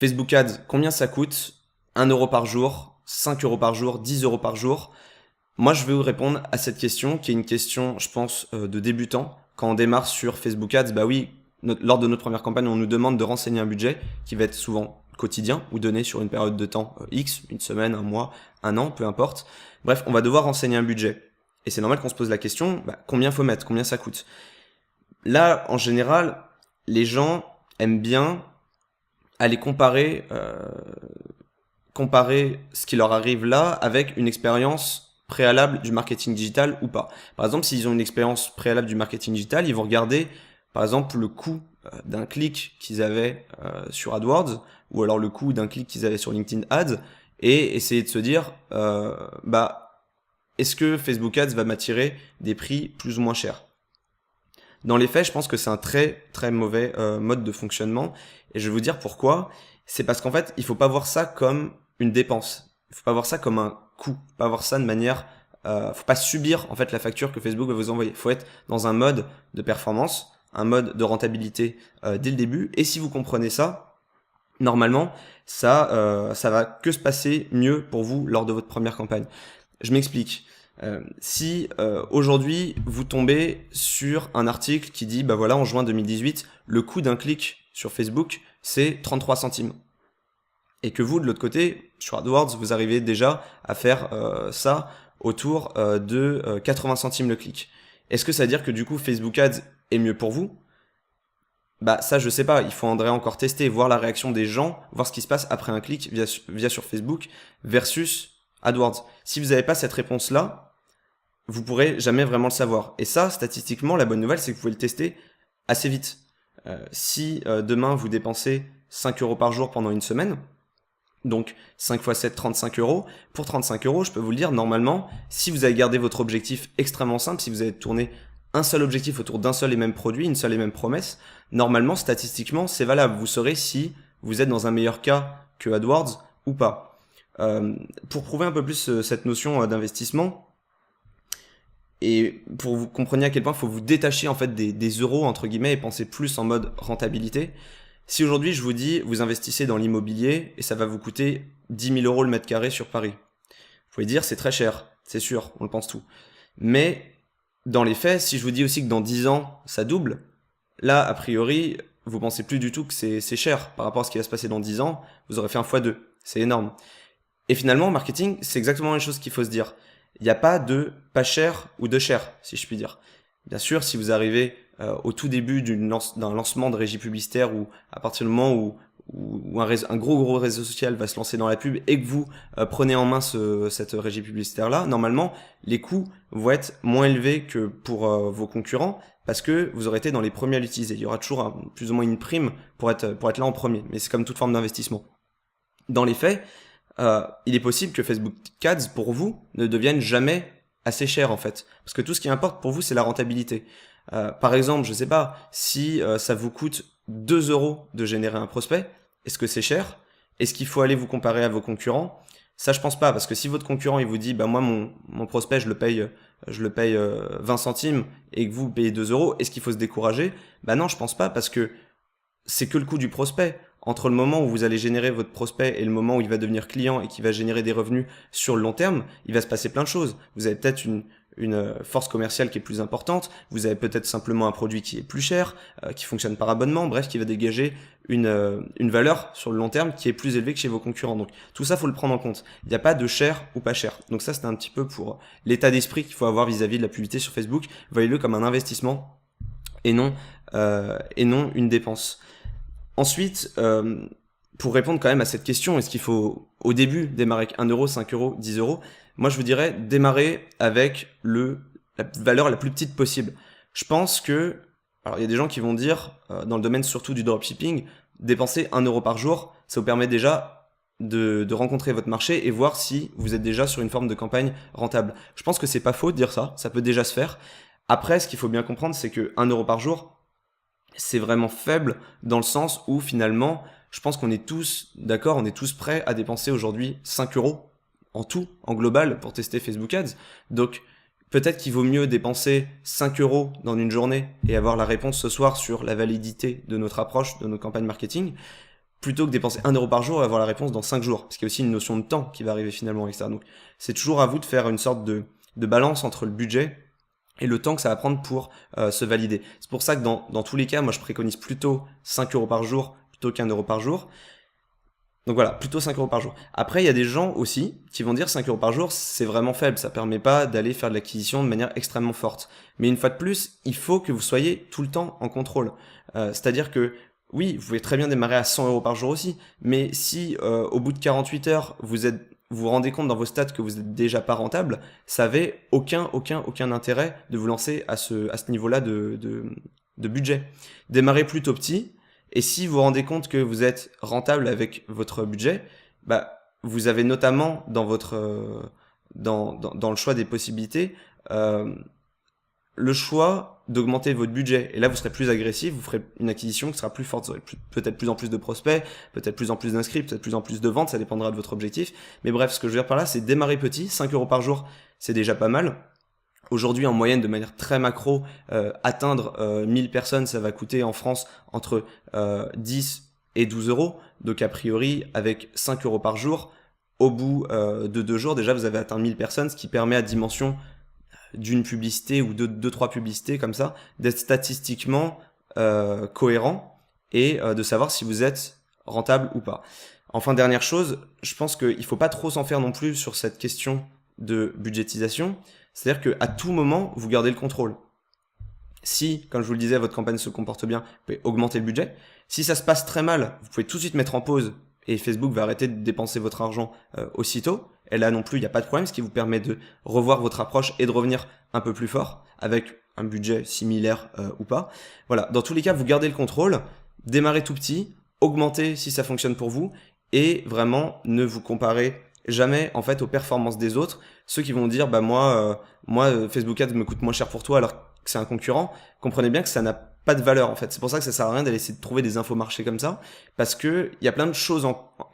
Facebook Ads, combien ça coûte? 1 euro par jour, 5 euros par jour, 10 euros par jour. Moi, je vais vous répondre à cette question qui est une question, je pense, de débutant. Quand on démarre sur Facebook Ads, bah oui, lors de notre première campagne, on nous demande de renseigner un budget qui va être souvent quotidien ou donné sur une période de temps X, une semaine, un mois, un an, peu importe. Bref, on va devoir renseigner un budget. Et c'est normal qu'on se pose la question, combien faut mettre, combien ça coûte? Là, en général, les gens aiment bien aller comparer ce qui leur arrive là avec une expérience préalable du marketing digital ou pas. Par exemple, s'ils ont une expérience préalable du marketing digital, ils vont regarder, par exemple, le coût d'un clic qu'ils avaient sur AdWords ou alors le coût d'un clic qu'ils avaient sur LinkedIn Ads et essayer de se dire, est-ce que Facebook Ads va m'attirer des prix plus ou moins chers? Dans les faits, je pense que c'est un très très mauvais mode de fonctionnement et je vais vous dire pourquoi. C'est parce qu'en fait, il faut pas voir ça comme une dépense. Il faut pas voir ça comme un coût. Pas voir ça de manière, faut pas subir en fait la facture que Facebook va vous envoyer. Il faut être dans un mode de performance, un mode de rentabilité dès le début. Et si vous comprenez ça, normalement, ça va que se passer mieux pour vous lors de votre première campagne. Je m'explique. Si aujourd'hui vous tombez sur un article qui dit voilà, en juin 2018 le coût d'un clic sur Facebook c'est 33 centimes et que vous de l'autre côté sur AdWords vous arrivez déjà à faire ça autour de 80 centimes le clic, est-ce que ça veut dire que du coup Facebook Ads est mieux pour vous? Ça je sais pas, il faudrait encore tester, voir la réaction des gens, voir ce qui se passe après un clic via sur Facebook versus AdWords. Si vous n'avez pas cette réponse-là, vous pourrez jamais vraiment le savoir. Et ça, statistiquement, la bonne nouvelle, c'est que vous pouvez le tester assez vite. Si demain, vous dépensez 5 euros par jour pendant une semaine, donc 5 x 7, 35 euros. Pour 35 euros, je peux vous le dire, normalement, si vous avez gardé votre objectif extrêmement simple, si vous avez tourné un seul objectif autour d'un seul et même produit, une seule et même promesse, normalement, statistiquement, c'est valable. Vous saurez si vous êtes dans un meilleur cas que AdWords ou pas. Pour prouver un peu plus cette notion d'investissement et pour vous compreniez à quel point il faut vous détacher en fait des euros entre guillemets et penser plus en mode rentabilité. Si aujourd'hui je vous dis vous investissez dans l'immobilier et ça va vous coûter 10 000 euros le mètre carré sur Paris, vous pouvez dire c'est très cher, c'est sûr, on le pense tout. Mais dans les faits, si je vous dis aussi que dans 10 ans ça double, là a priori vous pensez plus du tout que c'est cher par rapport à ce qui va se passer dans 10 ans, vous aurez fait un x2, c'est énorme. Et finalement, en marketing, c'est exactement la chose qu'il faut se dire. Il n'y a pas de pas cher ou de cher, si je puis dire. Bien sûr, si vous arrivez au tout début d'un lancement de régie publicitaire ou à partir du moment où un gros réseau social va se lancer dans la pub et que vous prenez en main cette régie publicitaire-là, normalement, les coûts vont être moins élevés que pour vos concurrents parce que vous aurez été dans les premiers à l'utiliser. Il y aura toujours plus ou moins une prime pour être là en premier, mais c'est comme toute forme d'investissement. Dans les faits, il est possible que Facebook Ads pour vous ne devienne jamais assez cher en fait, parce que tout ce qui importe pour vous c'est la rentabilité. Par exemple, je sais pas, si ça vous coûte 2 euros de générer un prospect, est-ce que c'est cher? Est-ce qu'il faut aller vous comparer à vos concurrents? Ça je pense pas, parce que si votre concurrent il vous dit moi mon prospect je le paye 20 centimes et que vous payez 2 euros, est-ce qu'il faut se décourager? Non, je pense pas, parce que c'est que le coût du prospect. Entre le moment où vous allez générer votre prospect et le moment où il va devenir client et qu'il va générer des revenus sur le long terme, il va se passer plein de choses. Vous avez peut-être une force commerciale qui est plus importante, vous avez peut-être simplement un produit qui est plus cher, qui fonctionne par abonnement, bref, qui va dégager une valeur sur le long terme qui est plus élevée que chez vos concurrents. Donc tout ça, faut le prendre en compte. Il n'y a pas de cher ou pas cher. Donc ça, c'était un petit peu pour l'état d'esprit qu'il faut avoir vis-à-vis de la publicité sur Facebook. Voyez-le comme un investissement et non une dépense. Ensuite, pour répondre quand même à cette question, est-ce qu'il faut au début démarrer avec 1 euro, 5 euros, 10 euros? Moi, je vous dirais démarrer avec la valeur la plus petite possible. Je pense que, alors il y a des gens qui vont dire, dans le domaine surtout du dropshipping, dépenser 1 euro par jour, ça vous permet déjà de rencontrer votre marché et voir si vous êtes déjà sur une forme de campagne rentable. Je pense que c'est pas faux de dire ça, ça peut déjà se faire. Après, ce qu'il faut bien comprendre, c'est que 1 euro par jour, c'est vraiment faible dans le sens où finalement, je pense qu'on est tous d'accord, on est tous prêts à dépenser aujourd'hui 5 euros en tout, en global, pour tester Facebook Ads. Donc, peut-être qu'il vaut mieux dépenser 5 euros dans une journée et avoir la réponse ce soir sur la validité de notre approche, de nos campagnes marketing, plutôt que dépenser 1 € par jour et avoir la réponse dans 5 jours. Parce qu'il y a aussi une notion de temps qui va arriver finalement avec ça. Donc c'est toujours à vous de faire une sorte de balance entre le budget et le temps que ça va prendre pour se valider. C'est pour ça que dans tous les cas, moi je préconise plutôt 5 € par jour plutôt qu'1 € par jour. Donc voilà, plutôt 5 € par jour. Après, il y a des gens aussi qui vont dire 5 € par jour, c'est vraiment faible, ça permet pas d'aller faire de l'acquisition de manière extrêmement forte. Mais une fois de plus, il faut que vous soyez tout le temps en contrôle. C'est-à-dire que oui, vous pouvez très bien démarrer à 100 € par jour aussi, mais si au bout de 48 heures, vous vous rendez compte dans vos stats que vous êtes déjà pas rentable, ça avait aucun intérêt de vous lancer à ce niveau-là de budget. Démarrez plutôt petit. Et si vous vous rendez compte que vous êtes rentable avec votre budget, bah, vous avez notamment dans votre dans le choix des possibilités le choix d'augmenter votre budget. Et là, vous serez plus agressif, vous ferez une acquisition qui sera plus forte. Vous aurez peut-être plus en plus de prospects, peut-être plus en plus d'inscrits, peut-être plus en plus de ventes, ça dépendra de votre objectif. Mais bref, ce que je veux dire par là, c'est démarrer petit. 5 € par jour, c'est déjà pas mal. Aujourd'hui, en moyenne, de manière très macro, atteindre 1000 personnes, ça va coûter en France entre 10 et 12 €. Donc a priori, avec 5 € par jour, au bout de 2 jours, déjà vous avez atteint 1000 personnes, ce qui permet à dimension d'une publicité ou de 2-3 publicités comme ça, d'être statistiquement cohérent et de savoir si vous êtes rentable ou pas. Enfin, dernière chose, je pense qu'il ne faut pas trop s'en faire non plus sur cette question de budgétisation. C'est-à-dire qu'à tout moment, vous gardez le contrôle. Si, comme je vous le disais, votre campagne se comporte bien, vous pouvez augmenter le budget. Si ça se passe très mal, vous pouvez tout de suite mettre en pause et Facebook va arrêter de dépenser votre argent aussitôt. Et là non plus, il n'y a pas de problème, ce qui vous permet de revoir votre approche et de revenir un peu plus fort avec un budget similaire ou pas. Voilà, dans tous les cas, vous gardez le contrôle, démarrez tout petit, augmentez si ça fonctionne pour vous et vraiment ne vous comparez jamais en fait aux performances des autres. Ceux qui vont dire bah moi Facebook Ads me coûte moins cher pour toi alors que c'est un concurrent, comprenez bien que ça n'a pas de valeur en fait. C'est pour ça que ça sert à rien d'aller essayer de trouver des infos marchés comme ça, parce que il y a plein de choses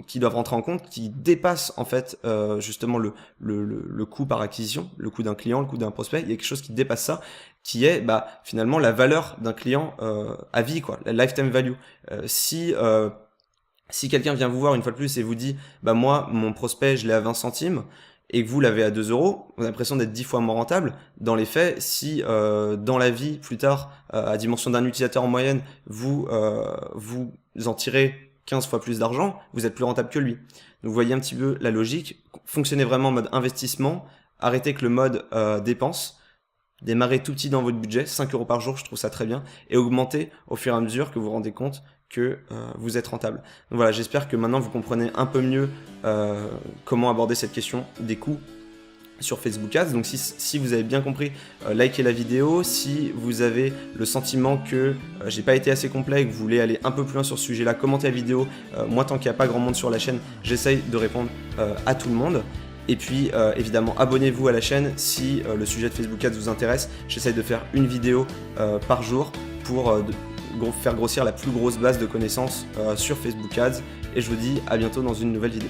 qui doivent rentrer en compte qui dépassent en fait justement le coût par acquisition, le coût d'un client, le coût d'un prospect. Il y a quelque chose qui dépasse ça, qui est bah finalement la valeur d'un client à vie quoi, la lifetime value. Si quelqu'un vient vous voir une fois de plus et vous dit bah moi mon prospect je l'ai à 20 centimes et que vous l'avez à 2 €, on a l'impression d'être 10 fois moins rentable. Dans les faits, si dans la vie plus tard à dimension d'un utilisateur en moyenne vous en tirez 15 fois plus d'argent, vous êtes plus rentable que lui. Donc vous voyez un petit peu la logique. Fonctionnez vraiment en mode investissement, arrêtez que le mode dépense. Démarrez tout petit dans votre budget, 5 € par jour, je trouve ça très bien, et augmentez au fur et à mesure que vous vous rendez compte que vous êtes rentable. Donc voilà, j'espère que maintenant vous comprenez un peu mieux comment aborder cette question des coûts sur Facebook Ads. Donc si vous avez bien compris, likez la vidéo. Si vous avez le sentiment que j'ai pas été assez complet et que vous voulez aller un peu plus loin sur ce sujet-là, commentez la vidéo. Moi, tant qu'il n'y a pas grand monde sur la chaîne, j'essaye de répondre à tout le monde. Et puis évidemment abonnez-vous à la chaîne si le sujet de Facebook Ads vous intéresse. J'essaye de faire une vidéo par jour pour faire grossir la plus grosse base de connaissances sur Facebook Ads. Et je vous dis à bientôt dans une nouvelle vidéo.